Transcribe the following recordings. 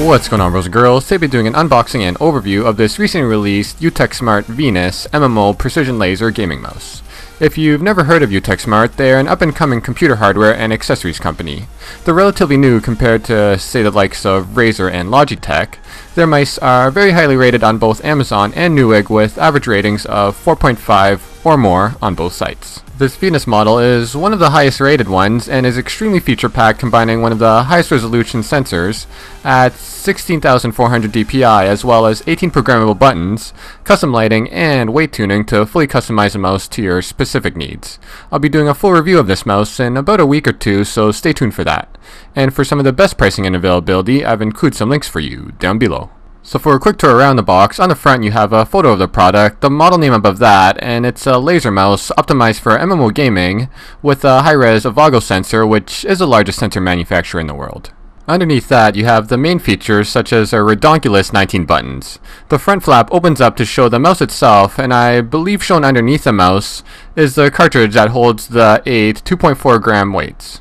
What's going on, bros and girls? Today we'll be doing an unboxing and overview of this recently released UTechSmart Venus MMO Precision Laser Gaming Mouse. If you've never heard of UTechSmart, they're an up-and-coming computer hardware and accessories company. They're relatively new compared to, say, the likes of Razer and Logitech. Their mice are very highly rated on both Amazon and Newegg with average ratings of 4.5 or more on both sites. This Venus model is one of the highest rated ones and is extremely feature-packed, combining one of the highest resolution sensors at 16,400 dpi as well as 18 programmable buttons, custom lighting, and weight tuning to fully customize the mouse to your specific needs. I'll be doing a full review of this mouse in about a week or two, so stay tuned for that. And for some of the best pricing and availability, I've included some links for you down below. So for a quick tour around the box, on the front you have a photo of the product, the model name above that, and it's a laser mouse optimized for MMO gaming with a high-res Avago sensor, which is the largest sensor manufacturer in the world. Underneath that, you have the main features such as a redonkulous 19 buttons. The front flap opens up to show the mouse itself, and I believe shown underneath the mouse is the cartridge that holds the 8 2.4 gram weights.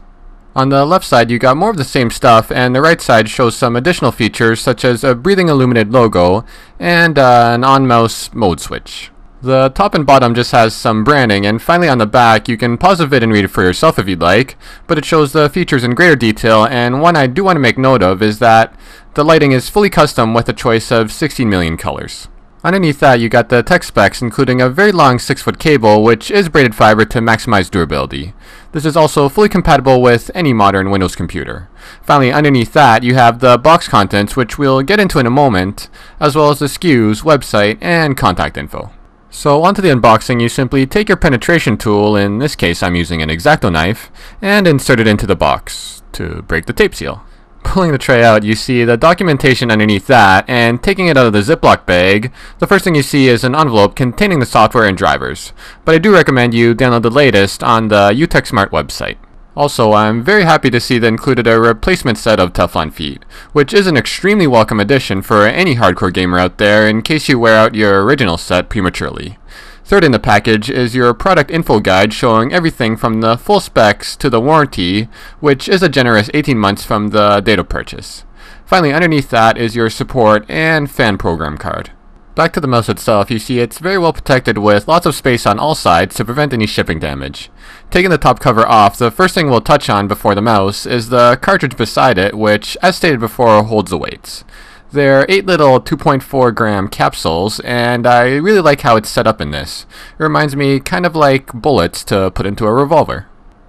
On the left side, you got more of the same stuff, and the right side shows some additional features such as a breathing illuminated logo and an on-mouse mode switch. The top and bottom just has some branding, and finally on the back you can pause the vid and read it for yourself if you'd like, but it shows the features in greater detail, and one I do want to make note of is that the lighting is fully custom with a choice of 16 million colors. Underneath that, you got the tech specs, including a very long 6-foot cable, which is braided fiber to maximize durability. This is also fully compatible with any modern Windows computer. Finally, underneath that, you have the box contents, which we'll get into in a moment, as well as the SKUs, website, and contact info. So onto the unboxing, you simply take your penetration tool, in this case I'm using an X-Acto knife, and insert it into the box to break the tape seal. Pulling the tray out, you see the documentation underneath that, and taking it out of the Ziploc bag, the first thing you see is an envelope containing the software and drivers. But I do recommend you download the latest on the UTechSmart website. Also, I'm very happy to see that included a replacement set of Teflon feet, which is an extremely welcome addition for any hardcore gamer out there in case you wear out your original set prematurely. Third in the package is your product info guide showing everything from the full specs to the warranty, which is a generous 18 months from the date of purchase. Finally, underneath that is your support and fan program card. Back to the mouse itself, you see it's very well protected with lots of space on all sides to prevent any shipping damage. Taking the top cover off, the first thing we'll touch on before the mouse is the cartridge beside it, which, as stated before, holds the weights. They're 8 little 2.4 gram capsules, and I really like how it's set up in this. It reminds me kind of like bullets to put into a revolver.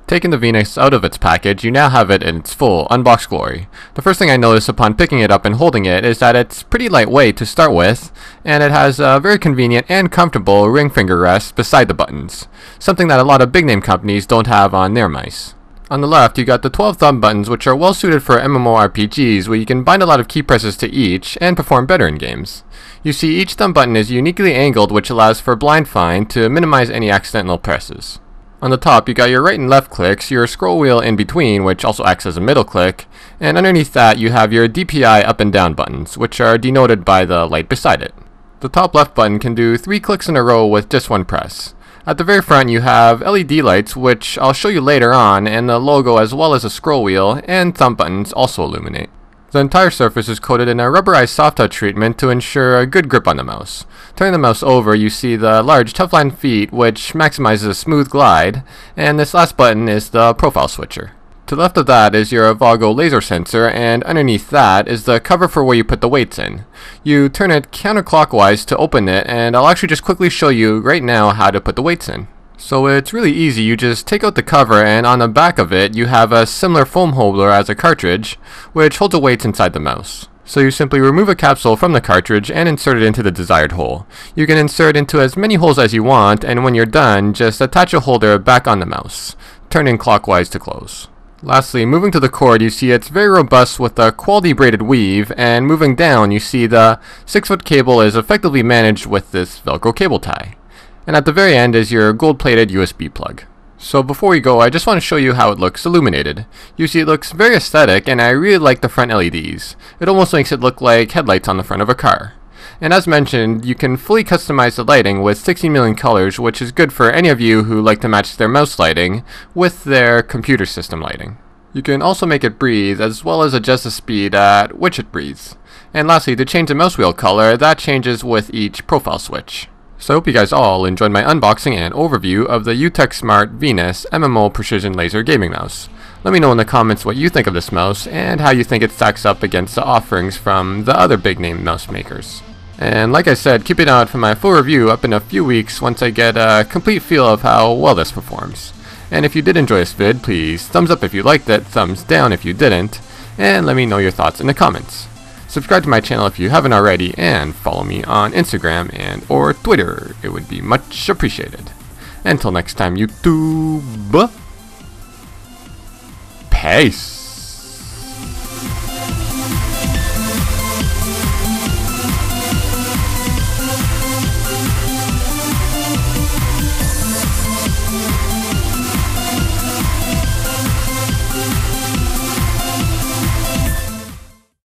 Taking the Venus out of its package, you now have it in its full unboxed glory. The first thing I noticed upon picking it up and holding it is that it's pretty lightweight to start with, and it has a very convenient and comfortable ring finger rest beside the buttons, something that a lot of big name companies don't have on their mice. On the left, you got the 12 thumb buttons, which are well suited for MMORPGs, where you can bind a lot of key presses to each and perform better in games. You see, each thumb button is uniquely angled, which allows for blind find to minimize any accidental presses. On the top, you got your right and left clicks, your scroll wheel in between, which also acts as a middle click, and underneath that you have your DPI up and down buttons, which are denoted by the light beside it. The top left button can do 3 clicks in a row with just one press. At the very front you have LED lights, which I'll show you later on, and the logo as well as a scroll wheel and thumb buttons also illuminate. The entire surface is coated in a rubberized soft touch treatment to ensure a good grip on the mouse. Turning the mouse over, you see the large Teflon feet, which maximizes a smooth glide, and this last button is the profile switcher. To the left of that is your Avago laser sensor, and underneath that is the cover for where you put the weights in. You turn it counterclockwise to open it, and I'll actually just quickly show you right now how to put the weights in. So it's really easy. You just take out the cover, and on the back of it you have a similar foam holder as a cartridge, which holds the weights inside the mouse. So you simply remove a capsule from the cartridge and insert it into the desired hole. You can insert into as many holes as you want, and when you're done, just attach a holder back on the mouse, turning clockwise to close. Lastly, moving to the cord, you see it's very robust with a quality braided weave, and moving down you see the 6-foot cable is effectively managed with this Velcro cable tie. And at the very end is your gold-plated USB plug. So before we go, I just want to show you how it looks illuminated. You see it looks very aesthetic, and I really like the front LEDs. It almost makes it look like headlights on the front of a car. And as mentioned, you can fully customize the lighting with 16 million colors, which is good for any of you who like to match their mouse lighting with their computer system lighting. You can also make it breathe, as well as adjust the speed at which it breathes. And lastly, to change the mouse wheel color, that changes with each profile switch. So I hope you guys all enjoyed my unboxing and overview of the UTechSmart Venus MMO Precision Laser Gaming Mouse. Let me know in the comments what you think of this mouse and how you think it stacks up against the offerings from the other big name mouse makers. And like I said, keep an eye out for my full review up in a few weeks once I get a complete feel of how well this performs. And if you did enjoy this vid, please thumbs up if you liked it, thumbs down if you didn't, and let me know your thoughts in the comments. Subscribe to my channel if you haven't already, and follow me on Instagram and or Twitter. It would be much appreciated. Until next time, YouTube. Peace.